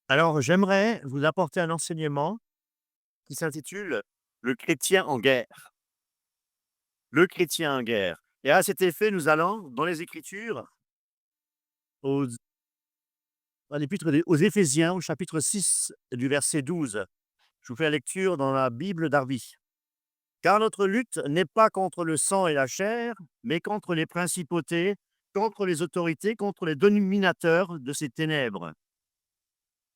Alors, j'aimerais vous apporter un enseignement qui s'intitule «Le chrétien en guerre». Le chrétien en guerre. Et à cet effet, nous allons dans les Écritures, aux dans l'épître aux Éphésiens, au chapitre 6 du verset 12. Je vous fais la lecture dans la Bible d'Arby. «Car notre lutte n'est pas contre le sang et la chair, mais contre les principautés, contre les autorités, contre les dominateurs de ces ténèbres,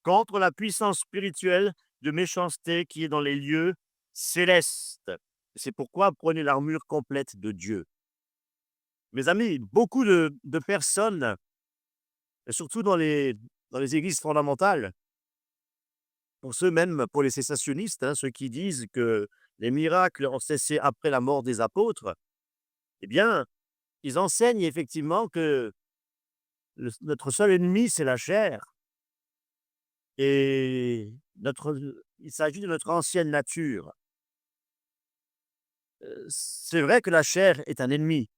contre la puissance spirituelle de méchanceté qui est dans les lieux célestes. C'est pourquoi prenez l'armure complète de Dieu.» Mes amis, beaucoup de personnes, et surtout dans les églises fondamentales, pour ceux même, pour les cessationnistes, hein, ceux qui disent que les miracles ont cessé après la mort des apôtres, eh bien, ils enseignent effectivement que notre seul ennemi, c'est la chair. Et il s'agit de notre ancienne nature. C'est vrai que la chair est un ennemi,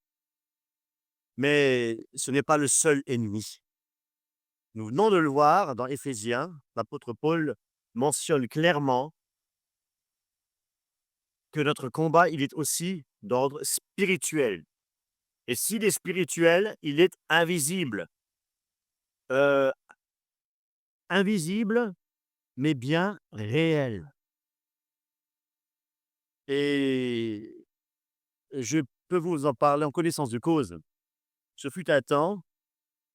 mais ce n'est pas le seul ennemi. Nous venons de le voir dans Éphésiens, l'apôtre Paul mentionne clairement que notre combat, il est aussi d'ordre spirituel. Et s'il est spirituel, il est invisible. Heu, invisible, mais bien réel. Et je peux vous en parler en connaissance de cause. Ce fut un temps,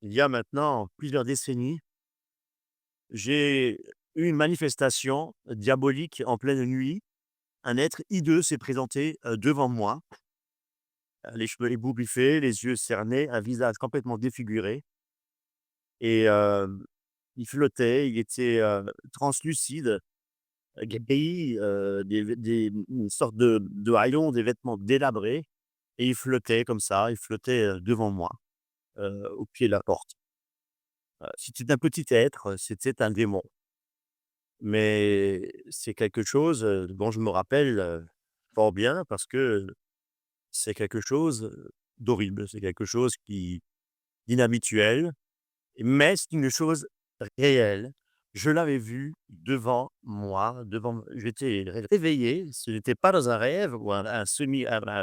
il y a maintenant plusieurs décennies, j'ai eu une manifestation diabolique en pleine nuit. Un être hideux s'est présenté, devant moi, les cheveux ébouriffés, les yeux cernés, un visage complètement défiguré et il flottait, il était, translucide, gris, une sorte de haillons, des vêtements délabrés et il flottait comme ça, il flottait, devant moi, au pied de la porte. C'était un petit être, c'était un démon, mais c'est quelque chose, dont je me rappelle, fort bien parce que c'est quelque chose, d'horrible. C'est quelque chose qui d'inhabituel, mais c'est une chose réelle. Je l'avais vu devant moi, devant j'étais réveillé, ce n'était pas dans un rêve ou un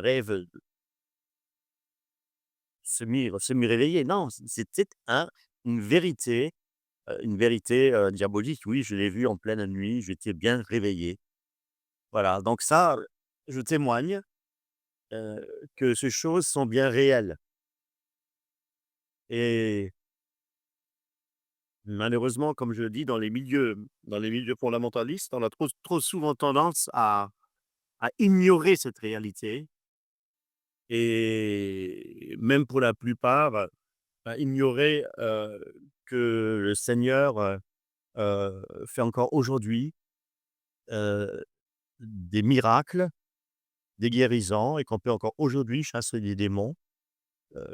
rêve semi-réveillé, non, c'était une vérité, diabolique. Oui, je l'ai vu en pleine nuit, j'étais bien réveillé. Voilà, donc ça, je témoigne, heu, que ces choses sont bien réelles et malheureusement, comme je le dis, dans les milieux fondamentalistes, on a trop souvent tendance à ignorer cette réalité et même pour la plupart, à ignorer, que le Seigneur, fait encore aujourd'hui, heu, des miracles, des guérisons et qu'on peut encore aujourd'hui chasser des démons.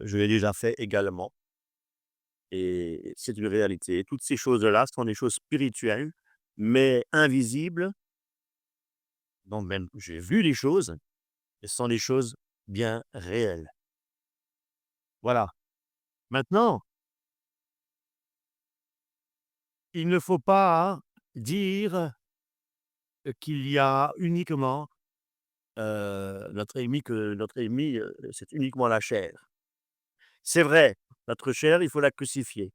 Je l'ai déjà fait également et c'est une réalité. Toutes ces choses-là sont des choses spirituelles, mais invisibles. Donc même, j'ai vu des choses, et ce sont des choses bien réelles. Voilà. Maintenant, il ne faut pas dire qu'il y a uniquement, notre ennemi, c'est uniquement la chair. C'est vrai, notre chair, il faut la crucifier.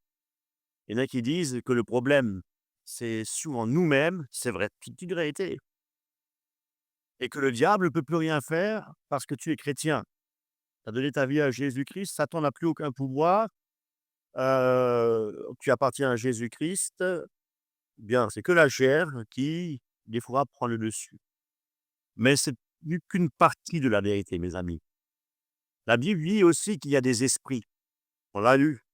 Il y en a qui disent que le problème, c'est souvent nous-mêmes, c'est vrai, c'est une réalité, et que le diable ne peut plus rien faire parce que tu es chrétien. Tu as donné ta vie à Jésus-Christ, Satan n'a plus aucun pouvoir. Tu appartiens à Jésus-Christ, bien, c'est que la chair qui, des fois, prend le dessus. Mais c'est qu'une partie de la vérité, mes amis. La Bible dit aussi qu'il y a des esprits. On l'a lu,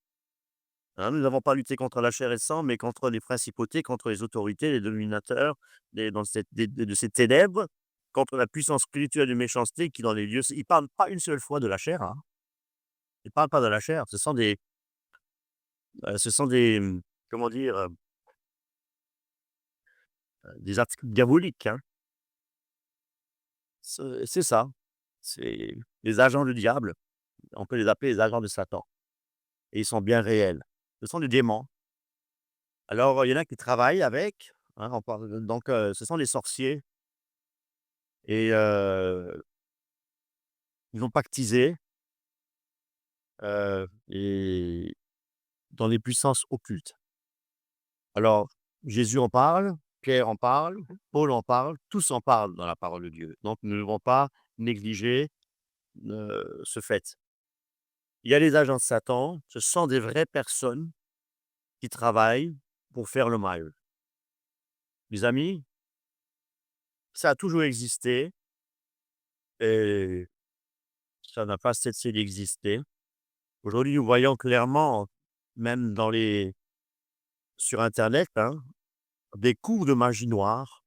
hein, nous n'avons pas lutté contre la chair et le sang, mais contre les principautés, contre les autorités, les dominateurs de ces ténèbres, contre la puissance spirituelle de méchanceté qui dans les lieux. Il ne parle pas une seule fois de la chair, hein. Il ne parle pas de la chair. Ce sont des, comment dire, des actes diaboliques, hein. C'est ça. C'est les agents du diable. On peut les appeler les agents de Satan et ils sont bien réels. Ce sont des démons Alors, il y en a qui travaillent avec, hein, on parle donc ce sont les sorciers et ils vont pactiser, et dans les puissances occultes. Alors, Jésus en parle, Pierre en parle, Paul en parle, tous en parlent dans la parole de Dieu. Donc nous ne devons pas négliger, ce fait. Il y a les agents de Satan, ce sont des vraies personnes qui travaillent pour faire le mal. Mes amis, ça a toujours existé et ça n'a pas cessé d'exister. Aujourd'hui, nous voyons clairement, même sur internet, hein, des cours de magie noire,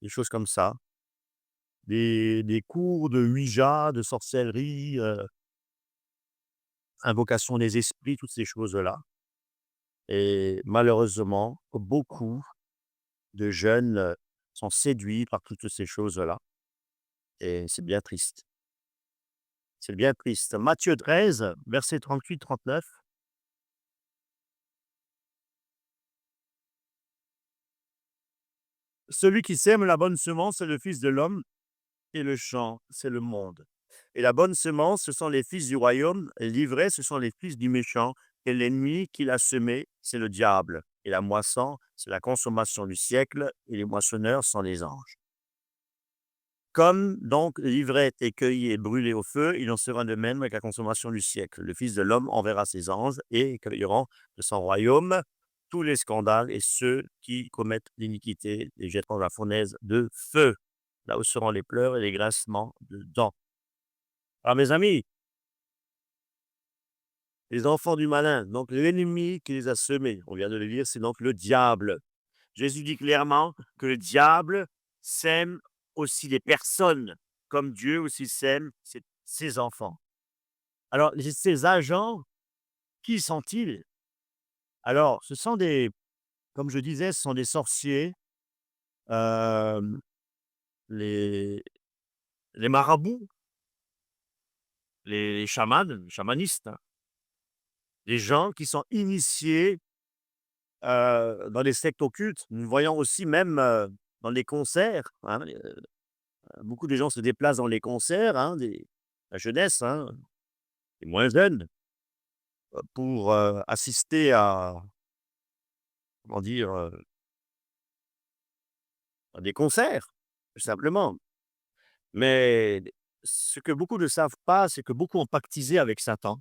des choses comme ça, des cours de ouija, de sorcellerie, invocation des esprits, toutes ces choses-là et malheureusement, beaucoup de jeunes, sont séduits par toutes ces choses-là et c'est bien triste. C'est bien triste. Matthieu 13, versets 38-39. Celui qui sème la bonne semence, c'est le Fils de l'homme, et le champ, c'est le monde. Et la bonne semence, ce sont les fils du royaume, et l'ivraie, ce sont les fils du méchant, et l'ennemi qui l'a semé, c'est le diable. Et la moisson, c'est la consommation du siècle, et les moissonneurs sont les anges. Comme donc l'ivraie est cueillie et brûlée au feu, il en sera de même avec la consommation du siècle. Le Fils de l'homme enverra ses anges et cueilleront de son royaume tous les scandales et ceux qui commettent l'iniquité les jetteront dans la fournaise de feu, là où seront les pleurs et les grincements de dents. Alors mes amis, les enfants du malin, donc l'ennemi qui les a semés, on vient de le lire, c'est donc le diable. Jésus dit clairement que le diable sème aussi les personnes, comme Dieu aussi sème ses enfants. Alors, ces agents, qui sont-ils? Alors, ce sont comme je disais, ce sont des sorciers, hem, les les marabouts, les chamans, les chamanistes, hein. Des gens qui sont initiés, dans les sectes occultes. Nous voyons aussi même, dans les concerts, hein, beaucoup de gens se déplacent dans les concerts, hein, la jeunesse, hein, les moins jeunes, pour, assister à, comment dire, à des concerts, tout simplement. Mais ce que beaucoup ne savent pas, c'est que beaucoup ont pactisé avec Satan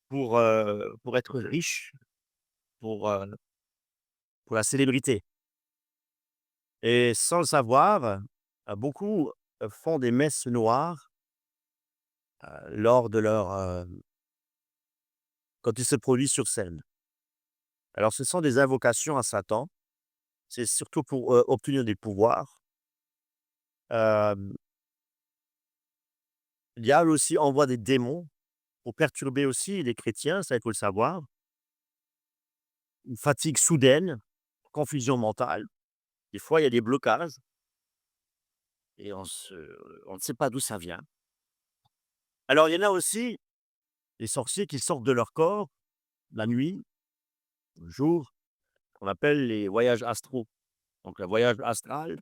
pour être riches, pour, heu, pour la célébrité et sans le savoir, beaucoup, font des messes noires, lors de quand ils se produisent sur scène. Alors ce sont des invocations à Satan, c'est surtout pour, obtenir des pouvoirs. Hem, le diable aussi envoie des démons pour perturber aussi les chrétiens, ça il faut le savoir. Une fatigue soudaine, confusion mentale. Des fois, il y a des blocages et on ne sait pas d'où ça vient. Alors, il y en a aussi des sorciers qui sortent de leur corps la nuit, le jour, qu'on appelle les voyages astraux. Donc, le voyage astral,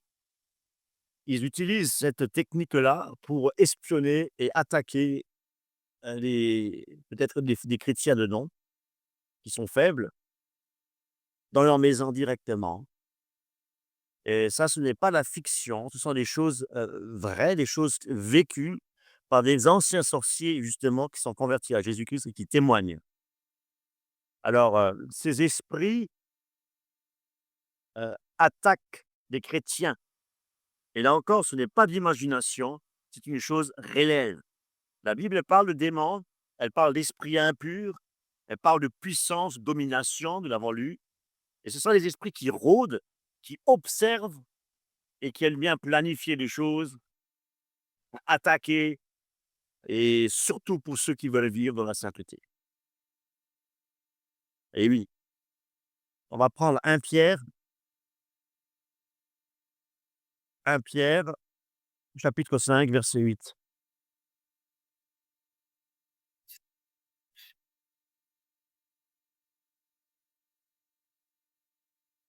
ils utilisent cette technique-là pour espionner et attaquer peut-être des chrétiens de nom qui sont faibles dans leur maison directement. Et ça, ce n'est pas la fiction, ce sont des choses, vraies, des choses vécues par des anciens sorciers justement qui sont convertis à Jésus-Christ et qui témoignent. Alors, ces esprits, attaquent des chrétiens et là encore, ce n'est pas de l'imagination, c'est une chose réelle. La Bible, elle parle de démons, elle parle d'esprits impurs, elle parle de puissance, domination, nous l'avons lu et ce sont les esprits qui rôdent, qui observent et qui aiment bien planifier les choses, attaquer. Et surtout pour ceux qui veulent vivre dans la sainteté. Et oui, on va prendre 1 Pierre, chapitre 5, verset 8.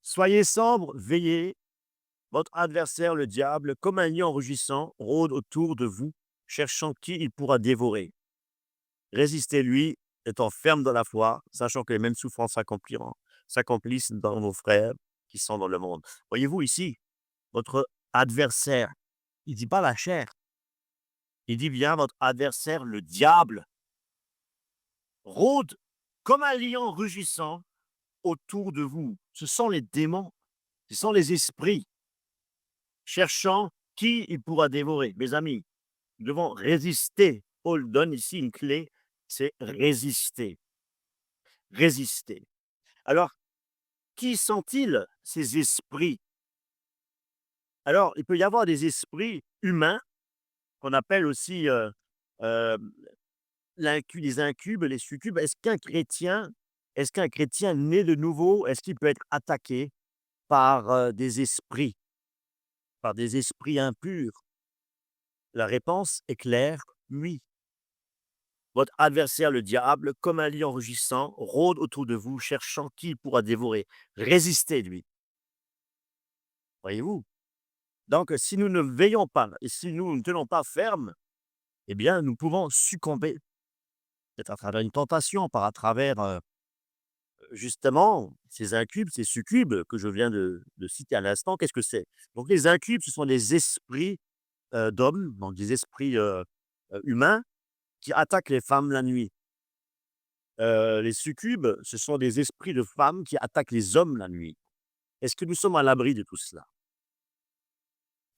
Soyez sobre, veillez. Votre adversaire, le diable, comme un lion rugissant, rôde autour de vous, cherchant qui il pourra dévorer. Résistez-lui, étant ferme dans la foi, sachant que les mêmes souffrances s'accomplissent dans vos frères qui sont dans le monde. Voyez-vous ici, votre adversaire, il dit pas la chair, il dit bien votre adversaire, le diable, rôde comme un lion rugissant autour de vous. Ce sont les démons, ce sont les esprits, cherchant qui il pourra dévorer. Mes amis, nous devons résister. Paul donne ici une clé, c'est résister. Résister. Alors, qui sont-ils, ces esprits? Alors, il peut y avoir des esprits humains, qu'on appelle aussi euh, les incubes, les succubes. Est-ce qu'un chrétien né de nouveau, est-ce qu'il peut être attaqué par par des esprits impurs? La réponse est claire, oui. Votre adversaire, le diable, comme un lion rugissant, rôde autour de vous, cherchant qui il pourra dévorer. Résistez-lui, voyez-vous? Donc, si nous ne veillons pas et si nous ne tenons pas ferme, eh bien, nous pouvons succomber, peut-être à travers une tentation, par à travers, justement, ces incubes, ces succubes que je viens de citer à l'instant. Qu'est-ce que c'est? Donc les incubes, ce sont des esprits, d'hommes, donc des esprits, humains qui attaquent les femmes la nuit. Les succubes, ce sont des esprits de femmes qui attaquent les hommes la nuit. Est-ce que nous sommes à l'abri de tout cela?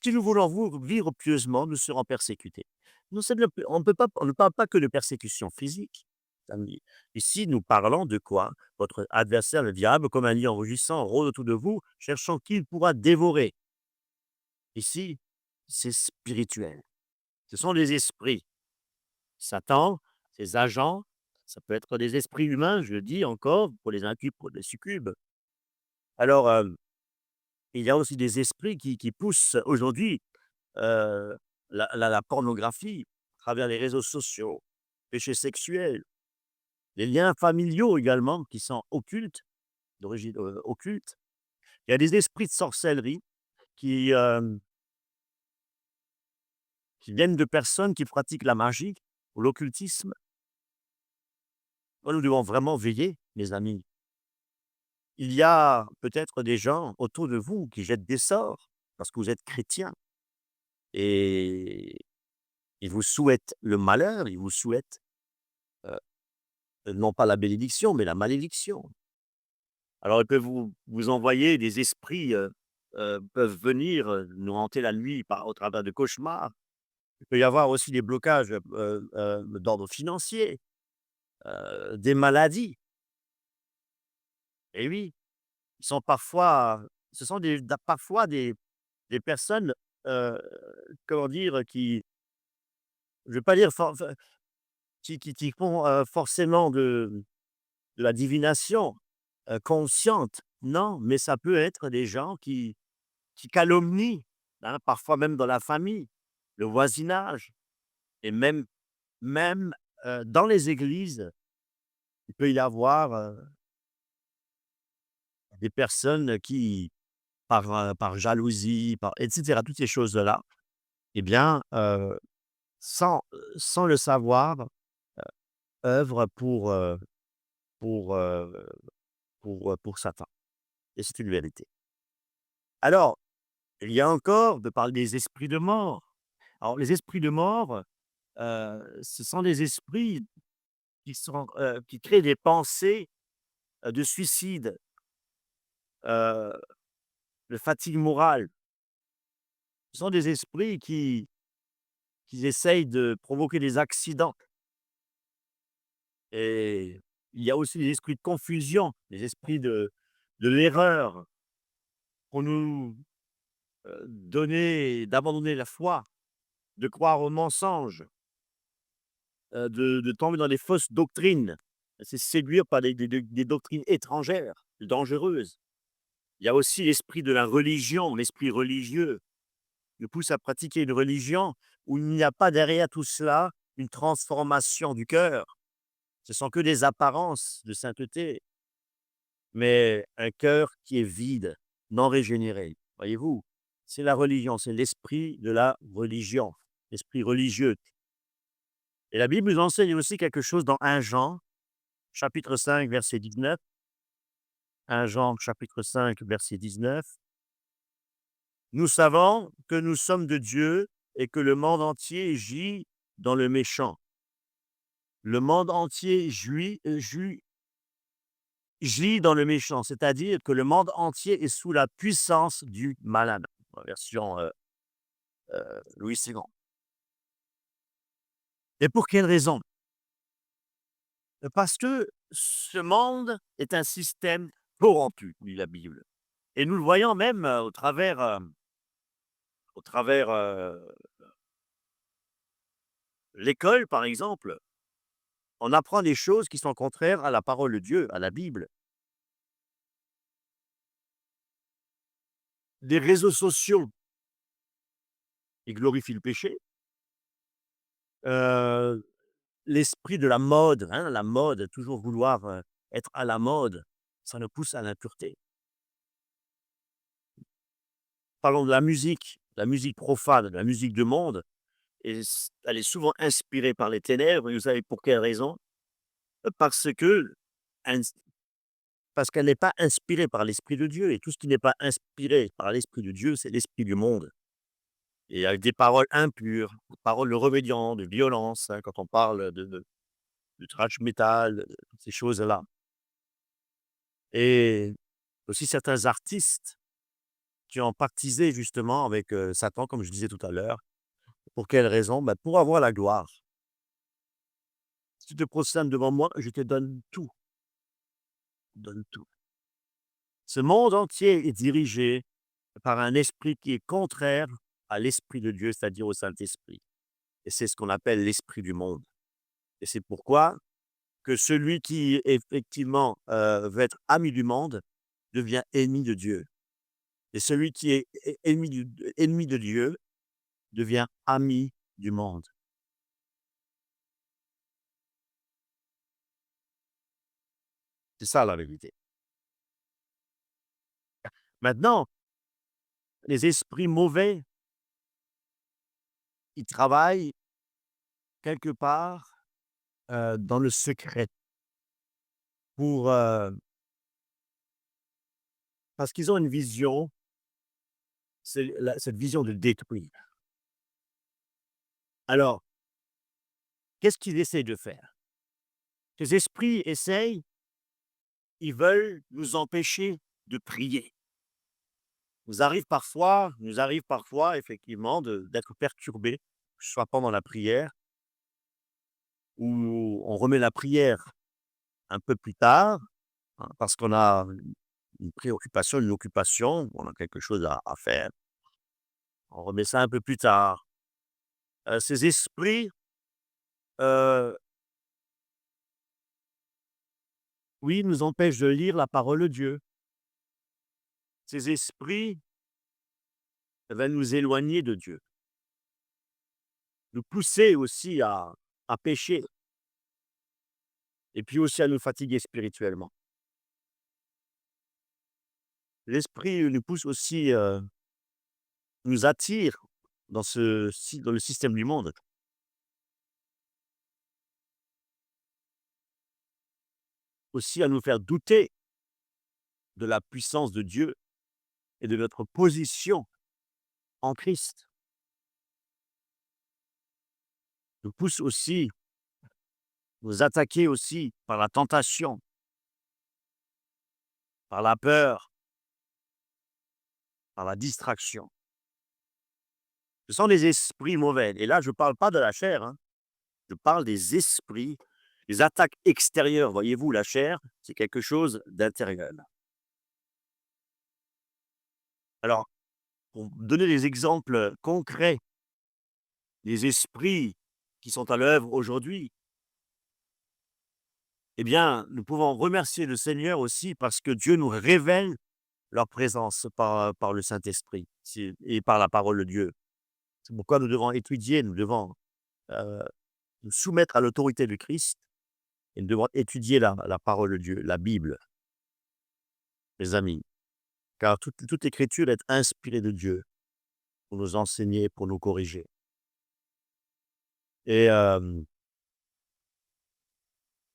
Si nous voulons vivre pieusement, nous serons persécutés. On ne parle pas que de persécution physique. Amis. Ici, nous parlons de quoi? Votre adversaire, le diable, comme un lion rugissant, rôde autour de vous, cherchant qui il pourra dévorer. Ici, c'est spirituel. Ce sont des esprits. Satan, ses agents, ça peut être des esprits humains, je le dis encore, pour les incubes, pour les succubes. Alors, il y a aussi des esprits qui poussent aujourd'hui la pornographie à travers les réseaux sociaux, péchés sexuels, les liens familiaux également qui sont occultes, d'origine occulte. Il y a des esprits de sorcellerie qui, qui viennent de personnes qui pratiquent la magie ou l'occultisme. Nous devons vraiment veiller, mes amis. Il y a peut-être des gens autour de vous qui jettent des sorts parce que vous êtes chrétien et ils vous souhaitent le malheur, ils vous souhaitent non pas la bénédiction, mais la malédiction. Alors, ils peuvent vous envoyer des esprits, peuvent venir, nous hanter la nuit au travers de cauchemars. Il peut y avoir aussi des blocages, d'ordre financier, des maladies. Et oui, ils sont parfois ce sont parfois des personnes, heu, comment dire? Qui je ne vais pas dire qui font, forcément de la divination, consciente. Non, mais ça peut être des gens qui calomnient, hein, parfois même dans la famille, le voisinage et même, dans les églises, il peut y avoir, des personnes qui, par jalousie, par et cetera, toutes ces choses-là, eh bien, sans le savoir, œuvrent pour, heu, pour Satan et c'est une vérité. Alors, il y a encore de parler des esprits de mort. Alors les esprits de mort, ce sont des esprits qui créent des pensées, de suicide, heu, de fatigue morale. Ce sont des esprits qui essayent de provoquer des accidents et il y a aussi des esprits de confusion, des esprits de l'erreur pour nous, donner d'abandonner la foi, de croire aux mensonges, de tomber dans des fausses doctrines, se séduire par des doctrines étrangères, dangereuses. Il y a aussi l'esprit de la religion, l'esprit religieux, nous pousse à pratiquer une religion où il n'y a pas derrière tout cela une transformation du cœur. Ce sont que des apparences de sainteté. mais un cœur qui est vide, non régénéré. Voyez-vous? C'est la religion, c'est l'esprit de la religion, l'esprit religieux. Et la Bible nous enseigne aussi quelque chose dans 1 Jean, chapitre 5, verset 19. 1 Jean, chapitre 5, verset 19. Nous savons que nous sommes de Dieu et que le monde entier gît dans le méchant. Le monde entier gît dans le méchant, c'est-à-dire que le monde entier est sous la puissance du malade. En version Louis II. Et pour quelle raison? Parce que ce monde est un système corrompu, dit la Bible. Et nous le voyons même au travers l'école, par exemple. On apprend des choses qui sont contraires à la parole de Dieu, à la Bible. Les réseaux sociaux, ils glorifient le péché. Heu, L'esprit de la mode, hein, la mode, toujours vouloir, être à la mode, ça nous pousse à l'impureté. Parlons de la musique profane, la musique du monde, et elle est souvent inspirée par les ténèbres, et vous savez pour quelle raison? Parce que ins parce qu'elle n'est pas inspirée par l'esprit de Dieu, et tout ce qui n'est pas inspiré par l'esprit de Dieu, c'est l'esprit du monde. Et avec des paroles impures, des paroles de rébellion, de violence, hein, quand on parle de thrash metal, toutes ces choses-là. Et aussi certains artistes qui ont pactisé justement avec, Satan, comme je disais tout à l'heure. Pour quelle raison? Bah, pour avoir la gloire. «Si tu te prosternes devant moi, je te donne tout, donne tout». Ce monde entier est dirigé par un esprit qui est contraire à l'esprit de Dieu, c'est-à-dire au Saint-Esprit. Et c'est ce qu'on appelle l'esprit du monde. Et c'est pourquoi que celui qui effectivement, veut être ami du monde devient ennemi de Dieu. Et celui qui est ennemi de Dieu devient ami du monde. C'est ça la vérité. Maintenant, les esprits mauvais, ils travaillent quelque part, dans le secret pour, parce qu'ils ont une vision, c'est cette vision de détruire. Alors, qu'est-ce qu'ils essaient de faire? Ces esprits essayent, ils veulent nous empêcher de prier. Nous arrive parfois effectivement d'être perturbés, que ce soit pendant la prière, ou on remet la prière un peu plus tard, hein, parce qu'on a une préoccupation, une occupation, on a quelque chose à faire. On remet ça un peu plus tard. Ces esprits, heu, oui, nous empêchent de lire la parole de Dieu. Ces esprits veulent nous éloigner de Dieu, nous pousser aussi à pécher, et puis aussi à nous fatiguer spirituellement. L'esprit nous pousse aussi, nous attire dans le système du monde, aussi à nous faire douter de la puissance de Dieu et de notre position en Christ. Nous pousse aussi, nous attaquer aussi par la tentation, par la peur, par la distraction. Ce sont des esprits mauvais, et là je ne parle pas de la chair, hein, je parle des esprits, les attaques extérieures. Voyez-vous, la chair, c'est quelque chose d'intérieur. Alors, pour donner des exemples concrets des esprits qui sont à l'œuvre aujourd'hui, eh bien, nous pouvons remercier le Seigneur aussi parce que Dieu nous révèle leur présence par le Saint-Esprit et par la parole de Dieu. C'est pourquoi nous devons étudier, nous devons euh, nous soumettre à l'autorité de Christ, et nous devons étudier la parole de Dieu, la Bible. mes amis, car toute écriture est inspirée de Dieu pour nous enseigner, pour nous corriger. Et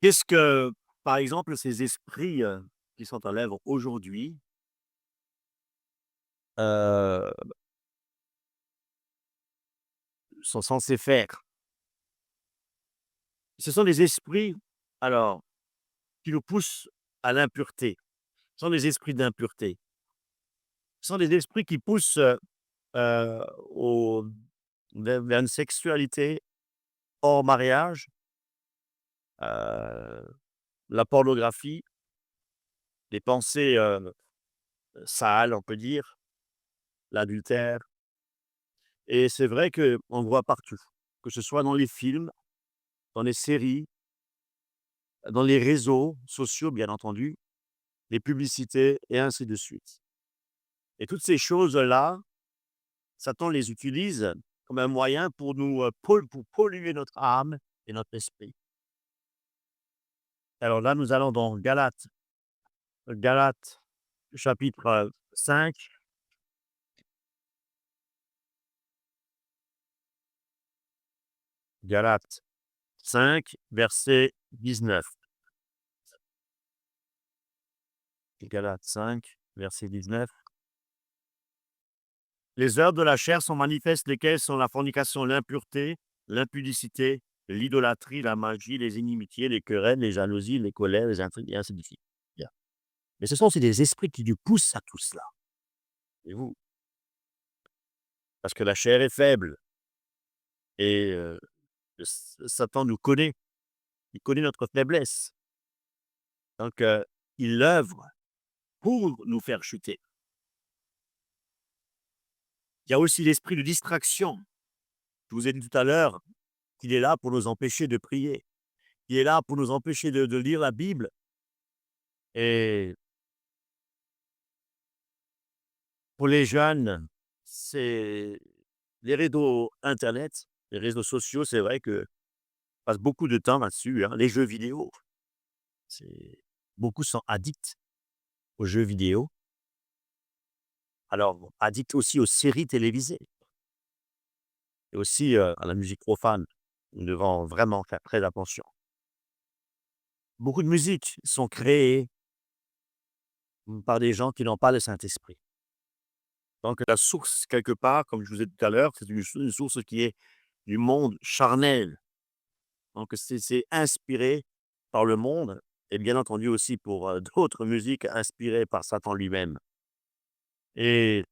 qu'est-ce que, par exemple, ces esprits, qui sont en l'œuvre aujourd'hui, heu, sont censés faire? Ce sont des esprits, alors, qui nous poussent à l'impureté. Ce sont des esprits d'impureté. Ce sont des esprits qui poussent, au vers une sexualité hors mariage, heu, la pornographie, les pensées, sales, on peut dire, l'adultère. Et c'est vrai qu'on le voit partout, que ce soit dans les films, dans les séries, dans les réseaux sociaux, bien entendu, les publicités et ainsi de suite. Et toutes ces choses-là, Satan les utilise comme un moyen pour nous, pour polluer notre âme et notre esprit. Alors là, nous allons dans Galates chapitre, 5, Galates 5, verset 19. Galates 5, verset 19. Les œuvres de la chair sont manifestes, lesquelles sont la fornication, l'impureté, l'impudicité, l'idolâtrie, la magie, les inimitiés, les querelles, les jalousies, les colères, les intrigues et ainsi de suite. Bien. Mais ce sont aussi des esprits qui nous poussent à tout cela. Et vous? Parce que la chair est faible et Satan nous connaît. Il connaît notre faiblesse. Donc, il œuvre pour nous faire chuter. Il y a aussi l'esprit de distraction. Je vous ai dit tout à l'heure qu'il est là pour nous empêcher de prier. Il est là pour nous empêcher de lire la Bible. Et pour les jeunes, c'est les réseaux internet, les réseaux sociaux, c'est vrai que passe beaucoup de temps là-dessus, hein. Les jeux vidéo, c'est beaucoup sont addicts aux jeux vidéo. Alors, addicts aussi aux séries télévisées et aussi, à la musique profane. Nous devons vraiment faire très attention. Beaucoup de musiques sont créées, par des gens qui n'ont pas le Saint-Esprit. Donc la source quelque part, comme je vous ai dit tout à l'heure, c'est une source qui est du monde charnel. Donc c'est inspiré par le monde et bien entendu aussi pour, d'autres musiques inspirées par Satan lui-même. Et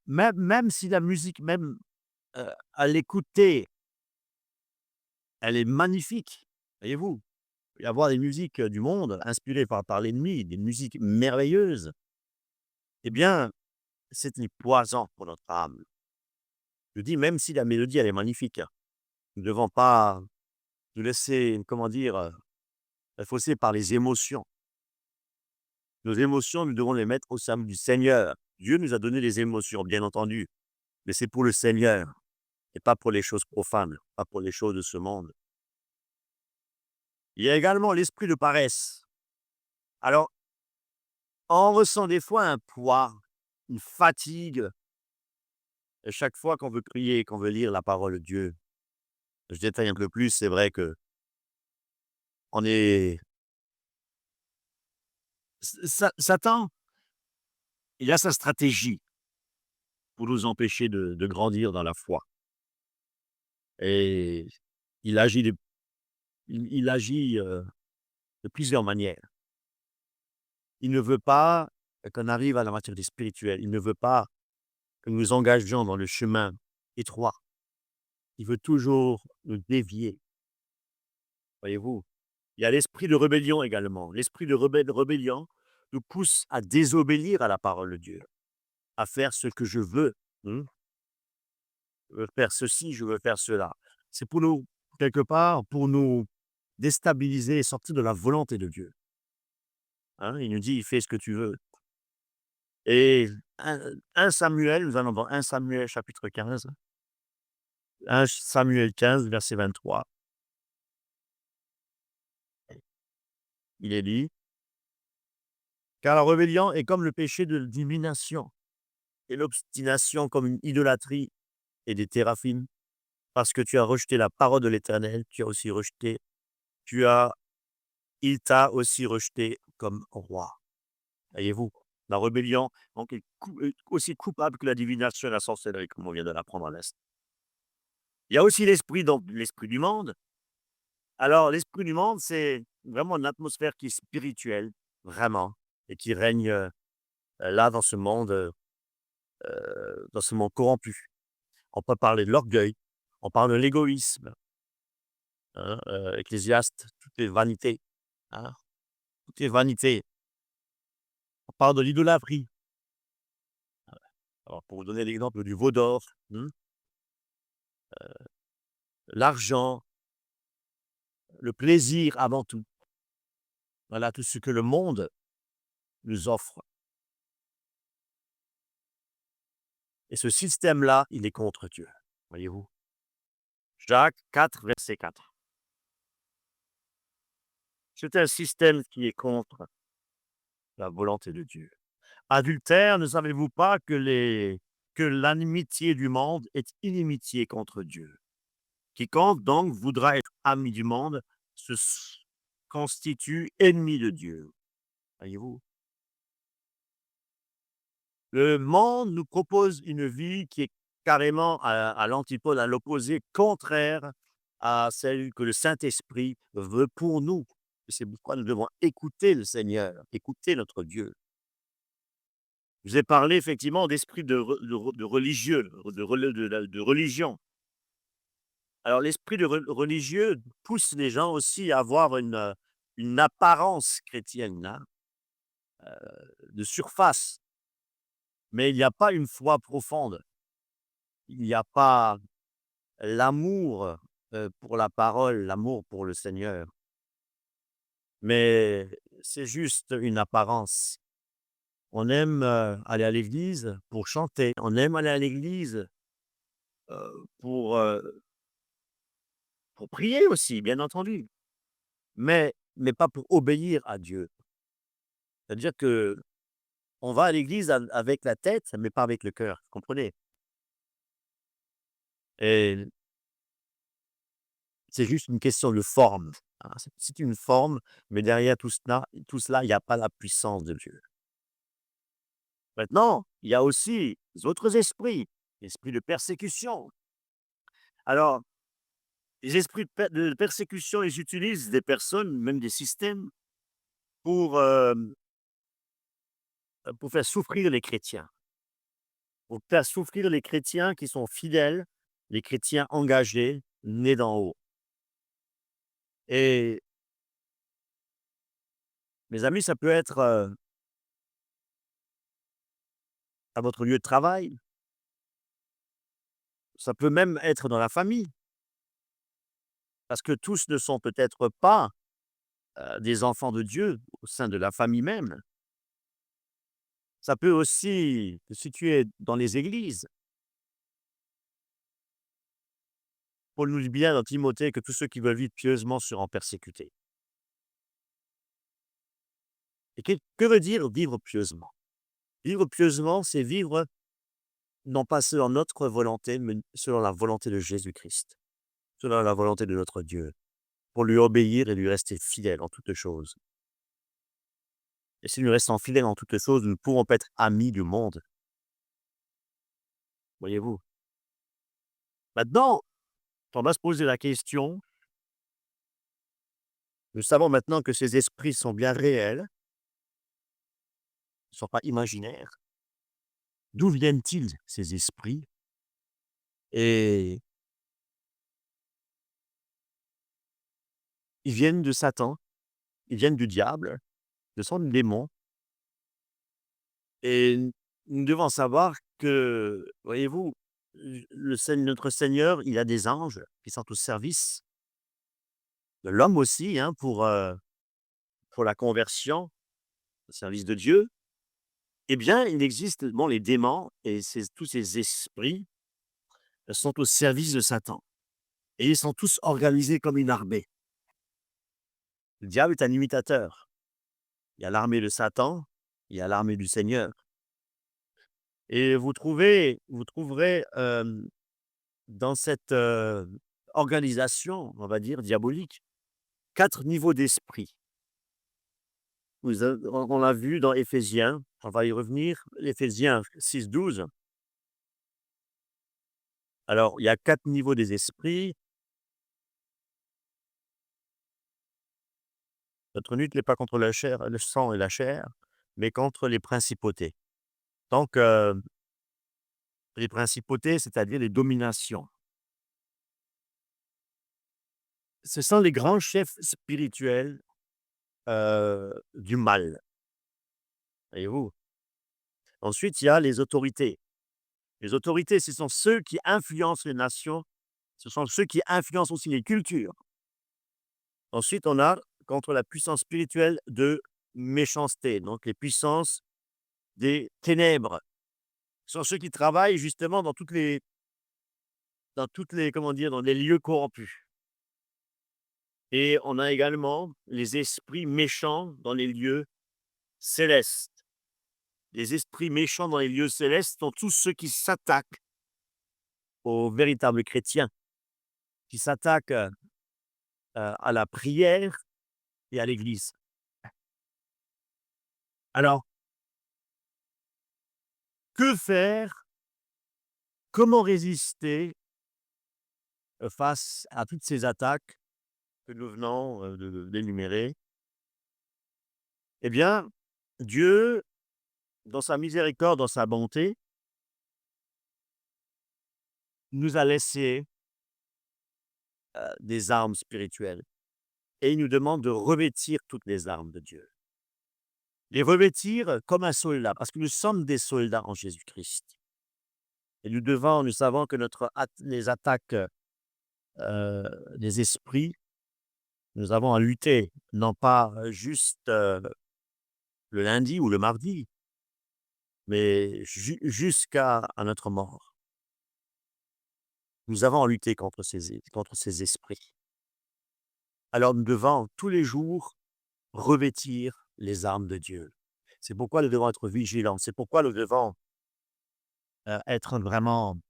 même si la musique même, à l'écouter, elle est magnifique, voyez-vous? Il peut y avoir des musiques, du monde inspirées par l'ennemi, des musiques merveilleuses. Eh bien, c'est du poison pour notre âme. Je dis même si la mélodie elle est magnifique, hein. Nous ne devons pas nous laisser, comment dire, fausser par les émotions. Nos émotions, nous devons les mettre au service du Seigneur. Dieu nous a donné des émotions, bien entendu, mais c'est pour le Seigneur et pas pour les choses profanes, pas pour les choses de ce monde. Il y a également l'esprit de paresse. Alors, on ressent des fois un poids, une fatigue, chaque fois qu'on veut prier, qu'on veut lire la parole de Dieu. Je détaille un peu plus, c'est vrai que on est Satan, il a sa stratégie pour nous empêcher de grandir dans la foi et il agit il agit, de plusieurs manières. Il ne veut pas qu'on arrive à la maturité spirituelle. Il ne veut pas que nous nous engagions dans le chemin étroit. Il veut toujours nous dévier, voyez-vous? Il y a l'esprit de rébellion également. L'esprit de rébellion nous pousse à désobéir à la parole de Dieu, à faire ce que je veux, mmh. Je veux faire ceci, je veux faire cela. C'est pour nous, quelque part, pour nous déstabiliser et sortir de la volonté de Dieu, hein. Il nous dit: «Fais ce que tu veux». Et 1 Samuel, nous allons dans 1 Samuel chapitre 15, 1 Samuel 15 verset 23. Il est dit, car la rébellion est comme le péché de divination et l'obstination comme une idolâtrie et des téraphim. Parce que tu as rejeté la parole de l'Éternel, tu as, il t'a aussi rejeté comme roi. Voyez-vous, la rébellion donc, est aussi coupable que la divination et la sorcellerie, comme on vient de l'apprendre à l'instant. Il y a aussi l'esprit, donc l'esprit du monde. Alors, l'esprit du monde, c'est vraiment une atmosphère qui est spirituelle, vraiment, et qui règne là dans ce monde corrompu. On peut parler de l'orgueil, on parle de l'égoïsme, hein, Ecclésiaste, tout est vanité, hein, tout est vanité. On parle de l'idolâtrie. Alors, pour vous donner l'exemple du veau d'or, l'argent, le plaisir avant tout. Voilà tout ce que le monde nous offre. Et ce système-là, il est contre Dieu, voyez-vous. Jacques 4, verset 4. C'est un système qui est contre la volonté de Dieu. Adultère, ne savez-vous pas que l'amitié du monde est inimitié contre Dieu? Quiconque donc voudra être ami du monde constitue ennemi de Dieu. Voyez-vous? Le monde nous propose une vie qui est carrément à l'antipode, à l'opposé, contraire à celle que le Saint-Esprit veut pour nous. C'est pourquoi nous devons écouter le Seigneur, écouter notre Dieu. Je vous ai parlé effectivement d'esprit de religieux, de religion. Alors l'esprit religieux pousse les gens aussi à avoir une apparence chrétienne, hein, de surface, mais il n'y a pas une foi profonde. Il n'y a pas l'amour, pour la parole, l'amour pour le Seigneur. Mais c'est juste une apparence. On aime, aller à l'église pour chanter, on aime aller à l'église, pour, prier aussi, bien entendu, mais pas pour obéir à Dieu. C'est-à-dire que on va à l'église avec la tête, mais pas avec le cœur, vous comprenez? Et c'est juste une question de forme, hein. C'est une forme, mais derrière tout cela, il y a pas la puissance de Dieu. Maintenant, il y a aussi les autres esprits, l'esprit de persécution. Alors, les esprits de persécution, ils utilisent des personnes, même des systèmes, pour, pour faire souffrir les chrétiens. Pour faire souffrir les chrétiens qui sont fidèles, les chrétiens engagés, nés d'en haut. Et mes amis, ça peut être, à votre lieu de travail, ça peut même être dans la famille, parce que tous ne sont peut-être pas, des enfants de Dieu au sein de la famille même. Ça peut aussi se situer dans les églises. Paul nous dit bien dans Timothée que tous ceux qui veulent vivre pieusement seront persécutés. Et que veut dire vivre pieusement? Vivre pieusement, c'est vivre non pas selon notre volonté, mais selon la volonté de Jésus-Christ, selon la volonté de notre Dieu, pour lui obéir et lui rester fidèle en toutes choses. Et si nous restons fidèles en toutes choses, nous ne pourrons pas être amis du monde, voyez-vous? Maintenant, on va se poser la question, nous savons maintenant que ces esprits sont bien réels, ils ne sont pas imaginaires. D'où viennent-ils ces esprits? Et ils viennent de Satan, ils viennent du diable, ce sont des démons. Et nous devons savoir que, voyez-vous, notre Seigneur, il a des anges qui sont au service de l'homme aussi, hein, pour la conversion, au service de Dieu. Eh bien, il existe, bon, les démons et tous ces esprits sont au service de Satan. Et ils sont tous organisés comme une armée. Le diable est un imitateur. Il y a l'armée de Satan, il y a l'armée du Seigneur. Et vous trouverez, dans cette, organisation, on va dire diabolique, 4 niveaux d'esprit. On l'a vu dans Éphésiens, on va y revenir, Éphésiens 6:12. Alors, il y a 4 niveaux des esprits. Notre lutte n'est pas contre la chair, le sang et la chair, mais contre les principautés. Donc, les principautés, c'est-à-dire les dominations. Ce sont les grands chefs spirituels, du mal, voyez-vous? Ensuite, il y a les autorités. Les autorités, ce sont ceux qui influencent les nations, ce sont ceux qui influencent aussi les cultures. Ensuite, on a contre la puissance spirituelle de méchanceté, donc les puissances des ténèbres. Ce sont ceux qui travaillent justement dans toutes les comment dire? Dans les lieux corrompus. Et on a également les esprits méchants dans les lieux célestes. Les esprits méchants dans les lieux célestes sont tous ceux qui s'attaquent aux véritables chrétiens, qui s'attaquent, à la prière et à l'Église. Alors, que faire? Comment résister, face à toutes ces attaques que nous venons, d'énumérer? Eh bien, Dieu, dans sa miséricorde, dans sa bonté, nous a laissé, des armes spirituelles et il nous demande de revêtir toutes les armes de Dieu. Les revêtir comme un soldat, parce que nous sommes des soldats en Jésus-Christ et nous savons que les attaques, des esprits, nous avons à lutter, non pas, juste, le lundi ou le mardi, mais jusqu'à notre mort. Nous avons à lutter contre ces esprits. Alors nous devons tous les jours revêtir les armes de Dieu. C'est pourquoi nous devons être vigilants. C'est pourquoi nous devons, être vraiment,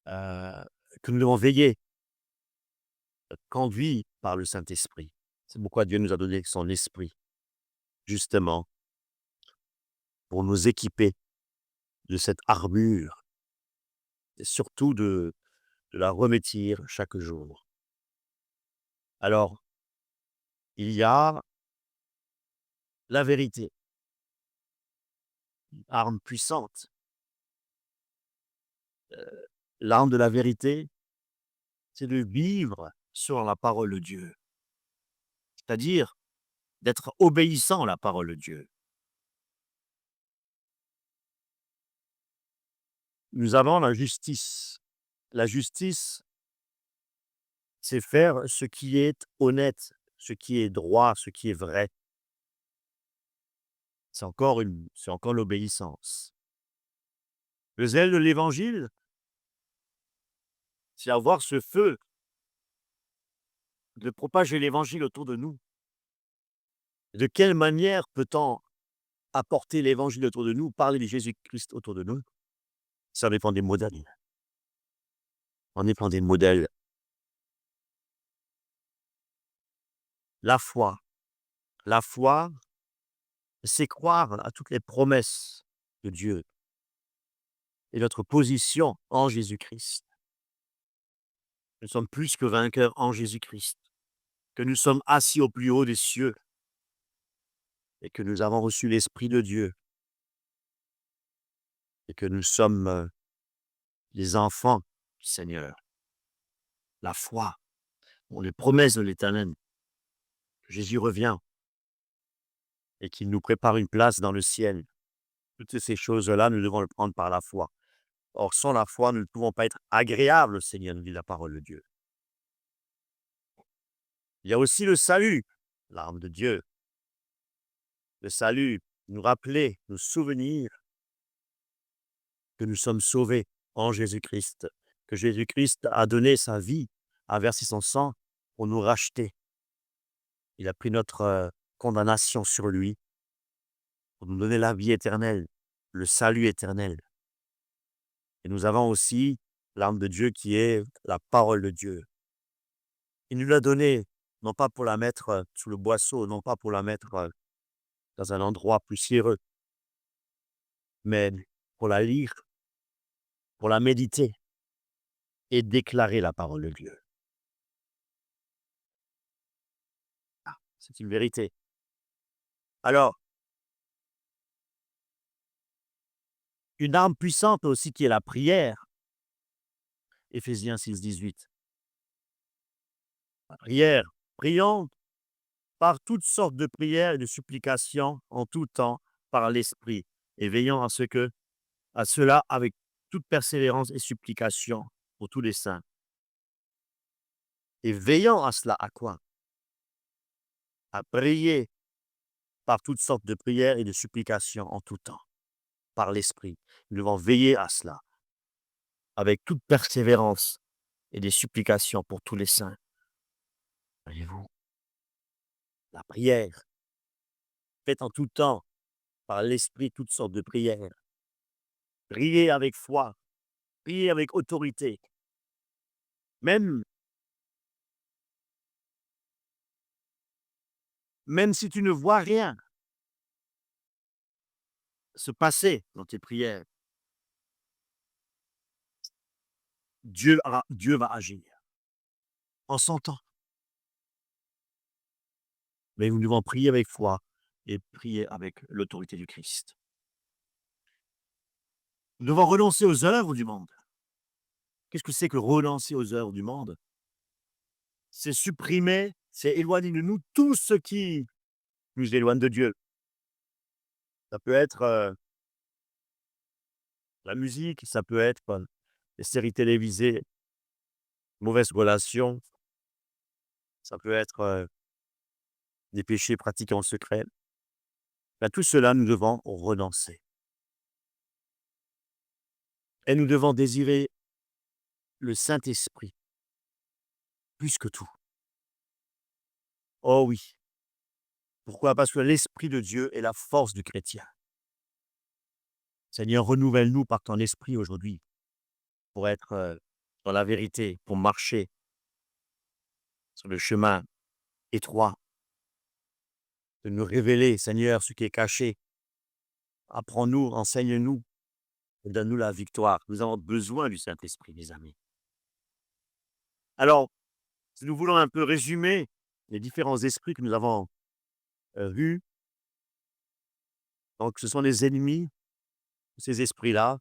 heu, que nous devons veiller, conduits par le Saint-Esprit. C'est pourquoi Dieu nous a donné son esprit, justement, pour nous équiper de cette armure et surtout de la revêtir chaque jour. Alors, il y a la vérité, une arme puissante. L'arme de la vérité, c'est de vivre sur la parole de Dieu, c'est-à-dire d'être obéissant à la parole de Dieu. Nous avons la justice. La justice, c'est faire ce qui est honnête, ce qui est droit, ce qui est vrai. C'est encore l'obéissance. Le zèle de l'évangile, c'est avoir ce feu de propager l'évangile autour de nous. De quelle manière peut-on apporter l'évangile autour de nous, parler de Jésus-Christ autour de nous? Ça dépend des modèles. On dépend des modèles. La foi. La foi, c'est croire à toutes les promesses de Dieu et notre position en Jésus-Christ. Nous sommes plus que vainqueurs en Jésus-Christ, que nous sommes assis au plus haut des cieux et que nous avons reçu l'Esprit de Dieu et que nous sommes, les enfants du Seigneur. La foi, les promesses de l'Éternel, que Jésus revient et qu'il nous prépare une place dans le ciel. Toutes ces choses-là, nous devons le prendre par la foi. Or, sans la foi, nous ne pouvons pas être agréables au Seigneur, nous dit la parole de Dieu. Il y a aussi le salut, l'arme de Dieu. Le salut, nous rappeler, nous souvenir que nous sommes sauvés en Jésus-Christ, que Jésus-Christ a donné sa vie, a versé son sang pour nous racheter Il a pris notre condamnation sur lui pour nous donner la vie éternelle, le salut éternel. Et nous avons aussi l'arme de Dieu qui est la parole de Dieu. Il nous l'a donnée, non pas pour la mettre sous le boisseau, non pas pour la mettre dans un endroit poussiéreux, mais pour la lire, pour la méditer et déclarer la parole de Dieu. C'est une vérité. Alors, une arme puissante aussi qui est la prière. Éphésiens 6, 18. La prière, prions par toutes sortes de prières et de supplications en tout temps par l'Esprit, et veillant à cela avec toute persévérance et supplication pour tous les saints. Et veillant à cela, à quoi? À prier par toutes sortes de prières et de supplications en tout temps, par l'Esprit. Nous devons veiller à cela, avec toute persévérance et des supplications pour tous les saints. Voyez-vous, la prière, faites en tout temps, par l'Esprit, toutes sortes de prières. Priez avec foi, priez avec autorité. Même, même si tu ne vois rien se passer dans tes prières, Dieu va agir en son temps. Mais nous devons prier avec foi et prier avec l'autorité du Christ. Nous devons renoncer aux œuvres du monde. Qu'est-ce que c'est que renoncer aux œuvres du monde? C'est supprimer, c'est éloigner de nous tout ce qui nous éloigne de Dieu. Ça peut être la musique, ça peut être les séries télévisées, mauvaises relations, ça peut être des péchés pratiqués en secret. À tout cela, nous devons renoncer. Et nous devons désirer le Saint-Esprit plus que tout. Oh oui. Pourquoi? Parce que l'Esprit de Dieu est la force du chrétien. Seigneur, renouvelle-nous par ton Esprit aujourd'hui pour être dans la vérité, pour marcher sur le chemin étroit, de nous révéler, Seigneur, ce qui est caché. Apprends-nous, enseigne-nous et donne-nous la victoire. Nous avons besoin du Saint-Esprit, mes amis. Alors, si nous voulons un peu résumer les différents esprits que nous avons vus, donc ce sont les ennemis, ces esprits-là.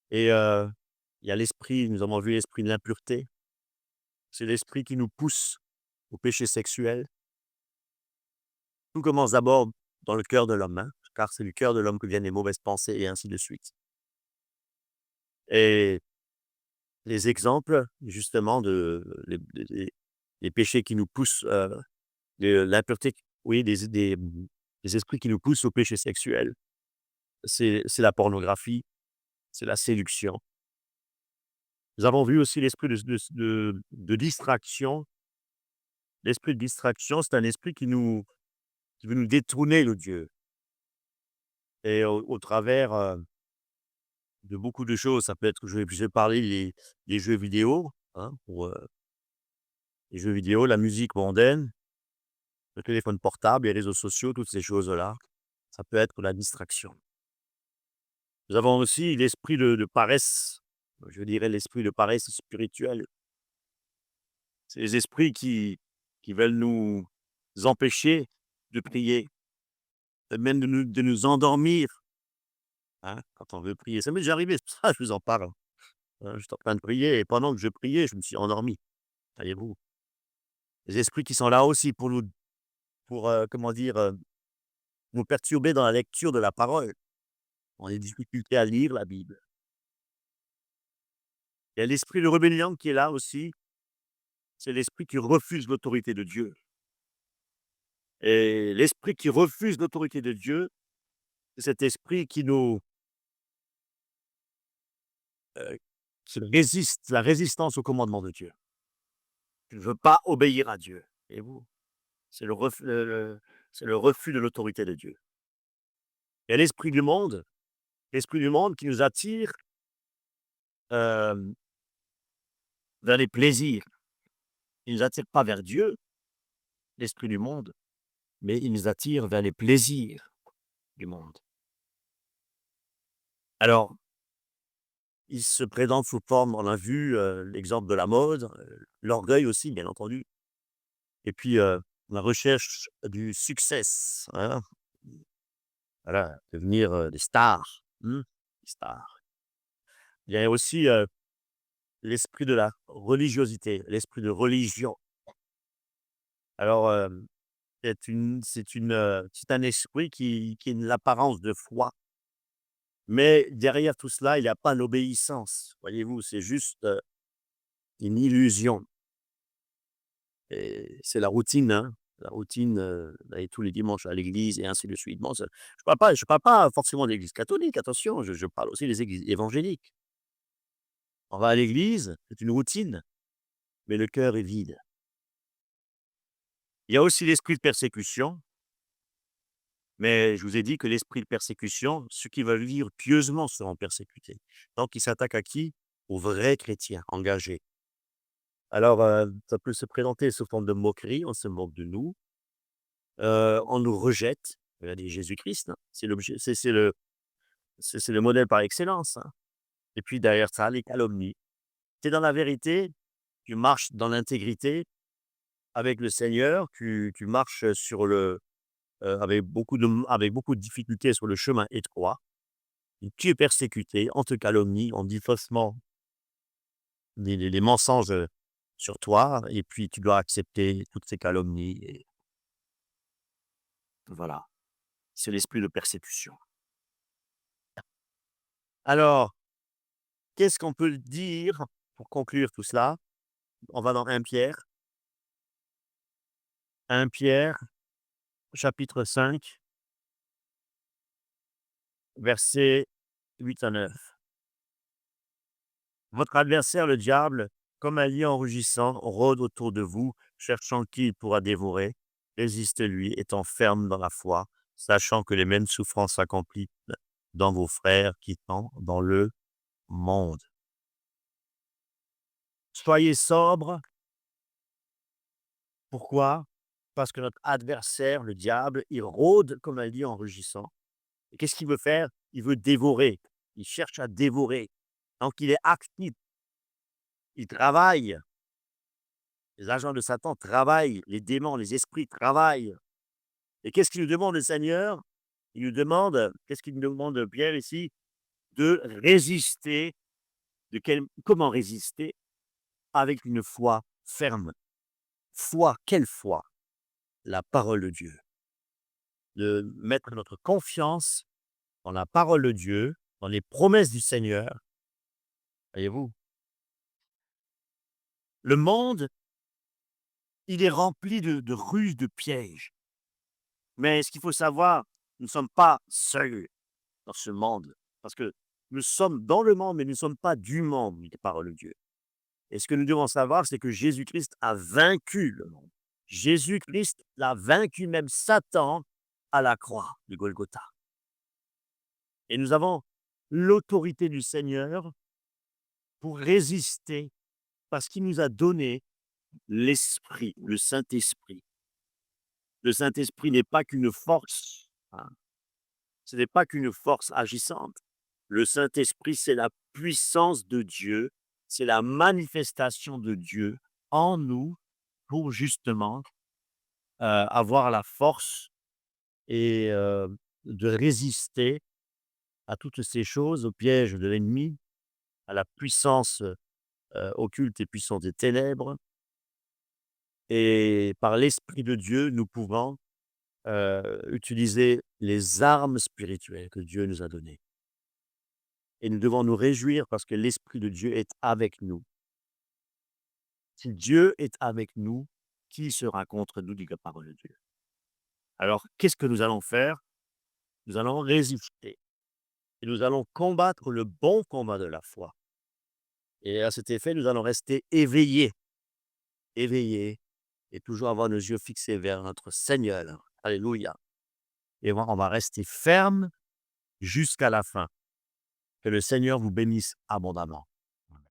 Et il y a l'esprit, nous avons vu l'esprit de l'impureté. C'est l'esprit qui nous pousse au péché sexuel. Tout commence d'abord dans le cœur de l'homme, hein, car c'est du cœur de l'homme que viennent les mauvaises pensées et ainsi de suite. Et les exemples, justement, les péchés qui nous poussent, l'impureté, oui, des esprits qui nous poussent au péché sexuel, c'est la pornographie, c'est la séduction. Nous avons vu aussi l'esprit de distraction. L'esprit de distraction, c'est un esprit qui veut nous détourner de Dieu. Et au travers de beaucoup de choses, ça peut être, je vais parler les jeux vidéo, hein, pour les jeux vidéo, la musique mondaine, le téléphone portable, les réseaux sociaux, toutes ces choses-là. Ça peut être la distraction. Nous avons aussi l'esprit de paresse, je dirais l'esprit de paresse spirituelle. C'est les esprits qui veulent nous empêcher de prier, même de nous endormir, hein, quand on veut prier. Ça m'est déjà arrivé, c'est pour ça que je vous en parle. J'étais en train de prier et pendant que je priais, je me suis endormi, voyez-vous? Les esprits qui sont là aussi pour, comment dire, nous perturber dans la lecture de la parole. On a des difficultés à lire la Bible. Il y a l'esprit de rébellion qui est là aussi, c'est l'esprit qui refuse l'autorité de Dieu. Et l'esprit qui refuse l'autorité de Dieu, c'est cet esprit heu, qui résiste, la résistance au commandement de Dieu. Tu ne veux pas obéir à Dieu, voyez-vous? C'est c'est le refus de l'autorité de Dieu. Il y a l'esprit du monde qui nous attire, hem, vers les plaisirs. Il ne nous attire pas vers Dieu, l'esprit du monde, mais il nous attire vers les plaisirs du monde. Alors, il se présente sous forme, on a vu, l'exemple de la mode, l'orgueil aussi, bien entendu, et puis, la recherche du succès, hein, voilà, devenir, des stars, des stars. Il y a aussi, l'esprit de la religiosité, l'esprit de religion. Alors, c'est un esprit qui a l'apparence de foi, mais derrière tout cela, il y a pas l'obéissance, voyez-vous? C'est juste, une illusion et c'est la routine, d'aller tous les dimanches à l'église et ainsi de suite. Bon, je parle pas forcément de l'église catholique, attention, je parle aussi des églises évangéliques. On va à l'église, c'est une routine, mais le cœur est vide. Il y a aussi l'esprit de persécution, mais je vous ai dit que l'esprit de persécution, ceux qui veulent vivre pieusement seront persécutés. Donc il s'attaque à qui? Aux vrais chrétiens engagés. Alors, ça peut se présenter sous forme de moquerie, on se moque de nous, on nous rejette. Regardez Jésus-Christ, hein, c'est le modèle par excellence, hein. Et puis derrière ça, les calomnies. Tu es dans la vérité, tu marches dans l'intégrité avec le Seigneur, tu marches sur avec beaucoup de difficultés sur le chemin étroit. Tu es persécuté, on te calomnie, on dit faussement des mensonges, sur toi et puis tu dois accepter toutes ces calomnies et voilà, c'est l'esprit de persécution. Alors, qu'est-ce qu'on peut dire pour conclure tout cela? On va dans 1 Pierre, 1 Pierre, chapitre 5, versets 8 à 9. Votre adversaire, le diable, comme un lion rugissant, rôde autour de vous, cherchant qui il pourra dévorer. Résistez-lui, étant ferme dans la foi, sachant que les mêmes souffrances s'accomplissent dans vos frères qui sont dans le monde. Soyez sobres. Pourquoi? Parce que notre adversaire, le diable, il rôde comme un lion en rugissant. Et qu'est-ce qu'il veut faire? Il veut dévorer. Il cherche à dévorer. Donc il est actif, il travaille. Les agents de Satan travaillent, les démons, les esprits travaillent. Et qu'est-ce qu'il nous demande le Seigneur? Il nous demande, qu'est-ce qu'il nous demande Pierre ici? De résister. Comment résister? Avec une foi ferme. Foi, quelle foi? La parole de Dieu. De mettre notre confiance dans la parole de Dieu, dans les promesses du Seigneur. Voyez-vous? Le monde, il est rempli de ruses, de pièges. Mais ce qu'il faut savoir, nous ne sommes pas seuls dans ce monde. Parce que nous sommes dans le monde, mais nous ne sommes pas du monde, dit la parole de Dieu. Et ce que nous devons savoir, c'est que Jésus-Christ a vaincu le monde. Jésus-Christ l'a vaincu, même Satan, à la croix de Golgotha. Et nous avons l'autorité du Seigneur pour résister parce qu'il nous a donné l'Esprit, le Saint-Esprit. Le Saint-Esprit n'est pas qu'une force, hein, ce n'est pas qu'une force agissante. Le Saint-Esprit, c'est la puissance de Dieu, c'est la manifestation de Dieu en nous pour justement avoir la force et de résister à toutes ces choses, aux pièges de l'ennemi, à la puissance occulte et puissante des ténèbres. Et par l'Esprit de Dieu, nous pouvons utiliser les armes spirituelles que Dieu nous a données. Et nous devons nous réjouir parce que l'Esprit de Dieu est avec nous. Si Dieu est avec nous, qui sera contre nous, dit la parole de Dieu. Alors, qu'est-ce que nous allons faire? Nous allons résister et nous allons combattre le bon combat de la foi. Et à cet effet, nous allons rester éveillés, éveillés, et toujours avoir nos yeux fixés vers notre Seigneur. Alléluia. Et on va rester ferme jusqu'à la fin. Que le Seigneur vous bénisse abondamment.